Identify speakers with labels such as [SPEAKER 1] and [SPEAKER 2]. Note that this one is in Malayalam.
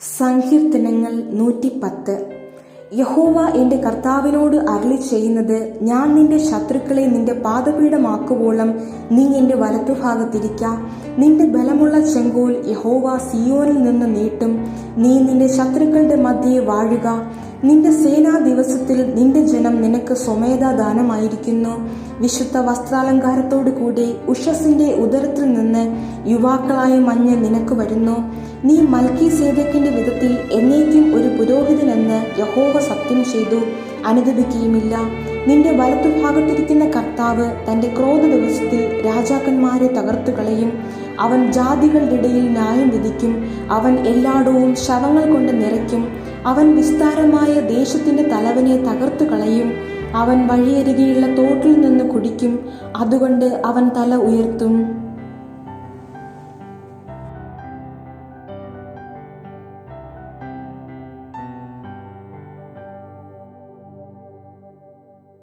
[SPEAKER 1] സങ്കീർത്തനങ്ങൾ 110. യഹോവ എൻ്റെ കർത്താവിനോട് അരുളി ചെയ്യുന്നത്, ഞാൻ നിന്റെ ശത്രുക്കളെ നിന്റെ പാദപീഠമാക്കുവോളം നീ എൻ്റെ വലത്തുഭാഗത്തിരിക്ക. നിന്റെ ബലമുള്ള ചെങ്കോൽ യഹോവ സിയോനിൽ നിന്ന് നീട്ടും. നീ നിന്റെ ശത്രുക്കളുടെ മധ്യേ വാഴുക. നിന്റെ സേനാ ദിവസത്തിൽ നിന്റെ ജനം നിനക്ക് സ്വമേധാദാനമായിരിക്കുന്നു. വിശുദ്ധ വസ്ത്രാലങ്കാരത്തോടു കൂടി ഉഷസ്സിന്റെ ഉദരത്തിൽ നിന്ന് യുവാക്കളായ മഞ്ഞ് നിനക്ക് വരുന്നു. നീ മൽക്കീസേദെക്കിന്റെ വിധത്തിൽ എന്നേക്കും ഒരു പുരോഹിതനെന്ന് യഹോവ സത്യം ചെയ്തു, അനുദപിക്കുകയുമില്ല. നിന്റെ വലത്തുഭാഗത്തിരിക്കുന്ന കർത്താവ് തന്റെ ക്രോധ ദിവസത്തിൽ രാജാക്കന്മാരെ തകർത്തു കളയും. അവൻ ജാതികളുടെ ഇടയിൽ ന്യായം വിധിക്കും. അവൻ എല്ലായിടവും ശവങ്ങൾ കൊണ്ട് നിറയ്ക്കും. അവൻ വിസ്താരമായ ദേശത്തിന്റെ തലവനെ തകർത്തു കളയും. അവൻ വഴിയരികെയുള്ള തോട്ടിൽ നിന്ന് കുടിക്കും. അതുകൊണ്ട് അവൻ തല ഉയർത്തും.